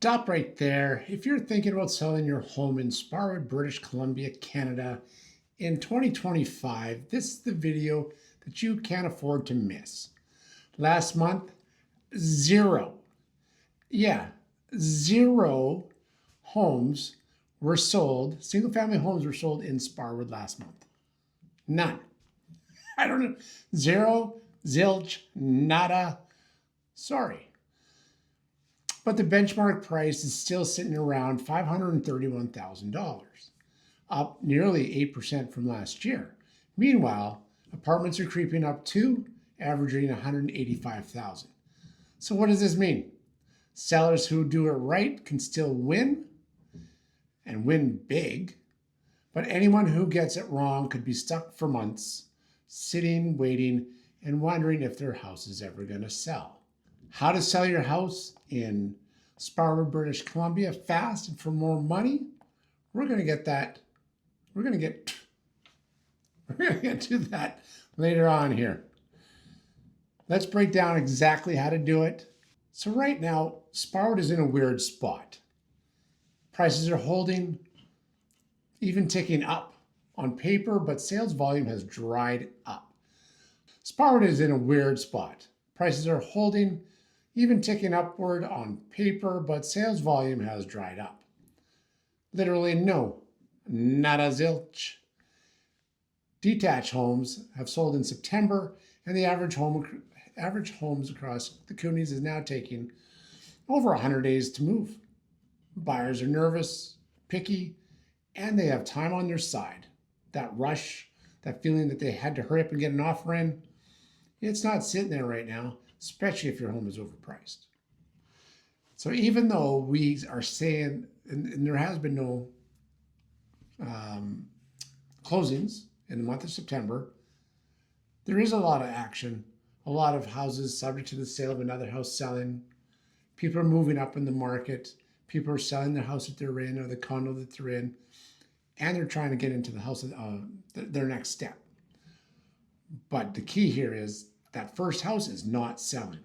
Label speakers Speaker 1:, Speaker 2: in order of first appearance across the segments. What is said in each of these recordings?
Speaker 1: Stop right there. If you're thinking about selling your home in Sparwood, British Columbia, Canada in 2025, this is the video that you can't afford to miss. Last month, zero. Yeah, zero homes were sold, single family homes were sold in Sparwood last month. None. I don't know. Zero, zilch, nada. Sorry. But the benchmark price is still sitting around $531,000, up nearly 8% from last year. Meanwhile, apartments are creeping up too, averaging $185,000. So what does this mean? Sellers who do it right can still win, and win big, but anyone who gets it wrong could be stuck for months, sitting, waiting, and wondering if their house is ever going to sell. How to sell your house in Sparwood, British Columbia fast and for more money? We're going to get to that later on here. Let's break down exactly how to do it. So right now, Sparwood is in a weird spot. Prices are holding, even ticking up on paper, but sales volume has dried up. Sparwood is in a weird spot. Prices are holding, even ticking upward on paper, but sales volume has dried up. Literally no, nada zilch. Detached homes have sold in September, and the average homes across the Coonies is now taking over 100 days to move. Buyers are nervous, picky, and they have time on their side. That rush, that feeling that they had to hurry up and get an offer in, it's not sitting there right now, especially if your home is overpriced. So even though we are saying, and there has been no closings in the month of September, there is a lot of action, a lot of houses subject to the sale of another house selling. People are moving up in the market. People are selling the house that they're in or the condo that they're in, and they're trying to get into the house, their next step. But the key here is that first house is not selling.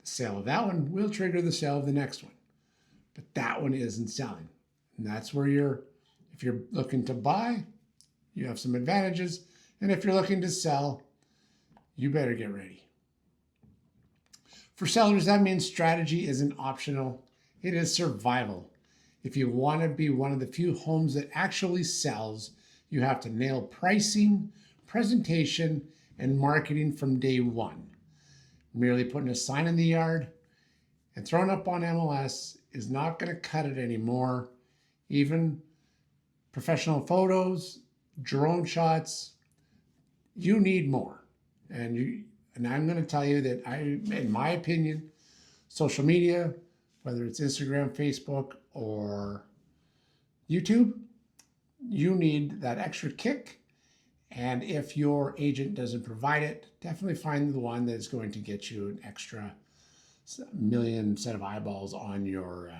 Speaker 1: The sale of that one will trigger the sale of the next one, but that one isn't selling. And that's where if you're looking to buy, you have some advantages. And if you're looking to sell, you better get ready. For sellers, that means strategy isn't optional. It is survival. If you want to be one of the few homes that actually sells, you have to nail pricing, presentation, and marketing from day one. Merely putting a sign in the yard and throwing up on MLS is not going to cut it anymore. Even professional photos, drone shots, you need more. And I'm going to tell you that in my opinion, social media, whether it's Instagram, Facebook, or YouTube, you need that extra kick. And if your agent doesn't provide it, definitely find the one that's going to get you an extra million set of eyeballs on your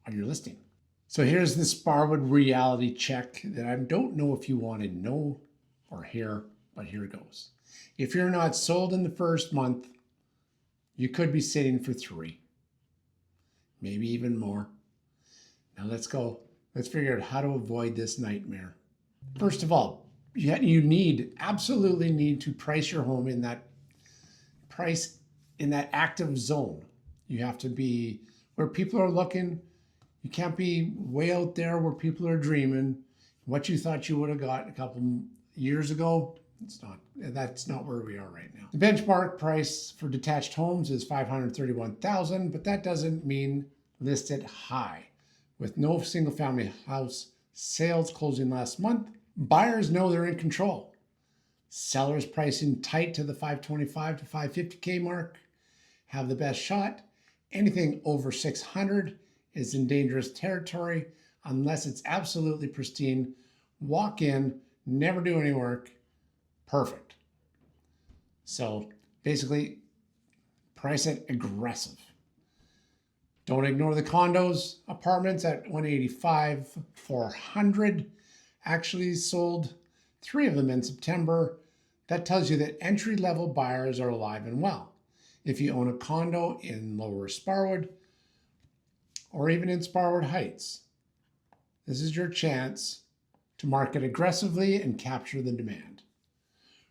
Speaker 1: listing. So here's the Sparwood reality check that I don't know if you want to know or hear, but here it goes. If you're not sold in the first month, you could be sitting for 3, maybe even more. Now let's go. Let's figure out how to avoid this nightmare. First of all, you absolutely need to price your home in that active zone. You have to be where people are looking. You can't be way out there where people are dreaming. What you thought you would have got a couple years ago, that's not where we are right now. The benchmark price for detached homes is $531,000, but that doesn't mean listed high. With no single family house sales closing last month, buyers know they're in control. Sellers pricing tight to the $525,000 to $550,000 mark have the best shot. Anything over $600,000 is in dangerous territory unless it's absolutely pristine. Walk in, never do any work, perfect. So basically, price it aggressive. Don't ignore the condos. Apartments at $185,000, $400,000 actually sold 3 of them in September. That tells you that entry-level buyers are alive and well. if you own a condo in Lower Sparwood or even in Sparwood Heights. This is your chance to market aggressively and capture the demand.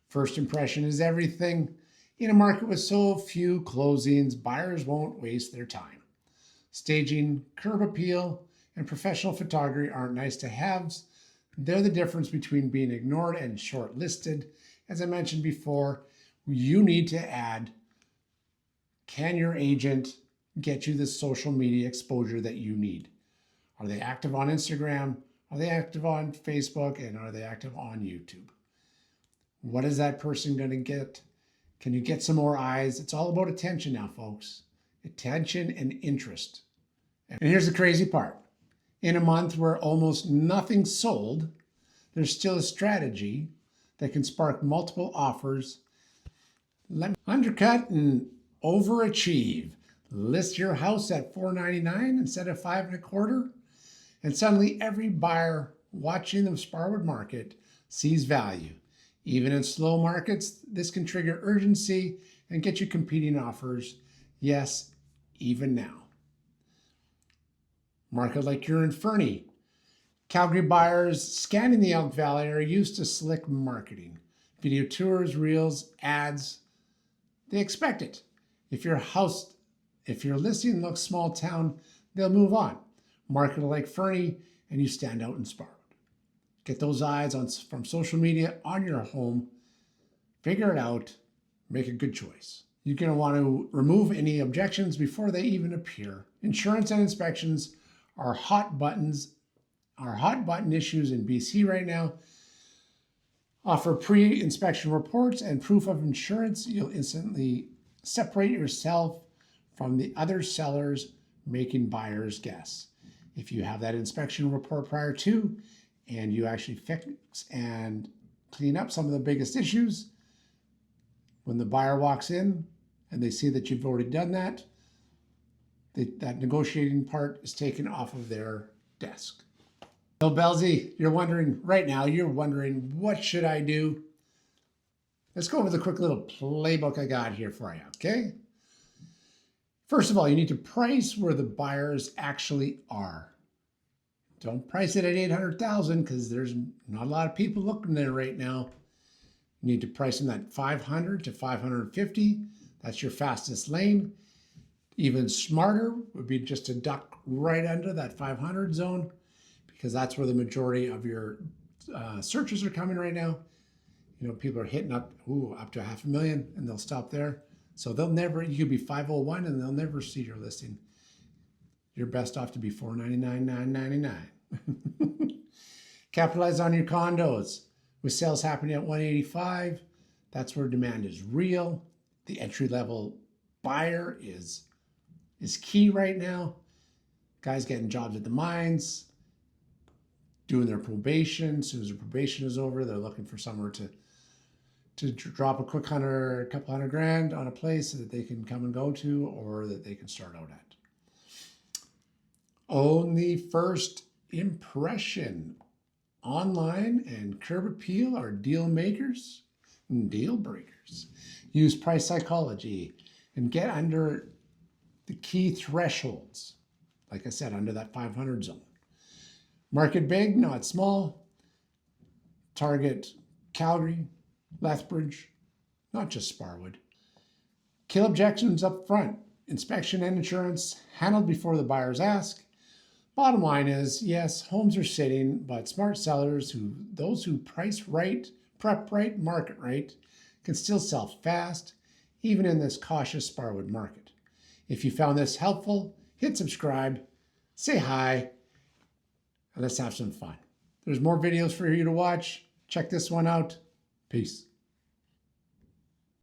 Speaker 1: First impression is everything. In a market with so few closings, buyers won't waste their time. Staging, curb appeal, and professional photography aren't nice to haves. They're the difference between being ignored and shortlisted. As I mentioned before, you need to add, can your agent get you the social media exposure that you need? Are they active on Instagram? Are they active on Facebook? And are they active on YouTube? What is that person going to get? Can you get some more eyes? It's all about attention now, folks. Attention and interest. And here's the crazy part. In a month where almost nothing sold, there's still a strategy that can spark multiple offers. Undercut and overachieve. List your house at $499 instead of $525, and suddenly every buyer watching the Sparwood market sees value. Even in slow markets, this can trigger urgency and get you competing offers. Yes, even now. Market like you're in Fernie. Calgary buyers scanning the Elk Valley are used to slick marketing. Video tours, reels, ads. They expect it. If your listing looks small town, they'll move on. Market like Fernie, and you stand out in Sparwood. Get those eyes from social media on your home. Figure it out. Make a good choice. You're going to want to remove any objections before they even appear. Insurance and inspections are hot button issues in BC right now. Offer pre-inspection reports and proof of insurance. You'll instantly separate yourself from the other sellers making buyers guess. If you have that inspection report prior to, and you actually fix and clean up some of the biggest issues, when the buyer walks in and they see that you've already done that, that negotiating part is taken off of their desk. So Bellsy, you're wondering, what should I do? Let's go over the quick little playbook I got here for you, okay? First of all, you need to price where the buyers actually are. Don't price it at $800,000 because there's not a lot of people looking there right now. You need to price them at $500 to $550. That's your fastest lane. Even smarter would be just to duck right under that 500 zone, because that's where the majority of your searches are coming right now. You know, people are hitting up to $500,000 and they'll stop there. So you could be 501 and they'll never see your listing. You're best off to be $499, $999. Capitalize on your condos. With sales happening at $185, that's where demand is real. The entry-level buyer is key right now. Guys getting jobs at the mines, doing their probation. As soon as their probation is over, they're looking for somewhere to drop a couple $100,000 on a place that they can come and go to, or that they can start out at. Only first impression. Online and curb appeal are deal makers and deal breakers. Use price psychology and get under the key thresholds. Like I said, under that 500 zone. Market big, not small. Target Calgary, Lethbridge, not just Sparwood. Kill objections up front. Inspection and insurance handled before the buyers ask. Bottom line is, yes, homes are sitting, but smart sellers, those who price right, prep right, market right, can still sell fast, even in this cautious Sparwood market. If you found this helpful, hit subscribe, say hi, and let's have some fun. There's more videos for you to watch. Check this one out. Peace.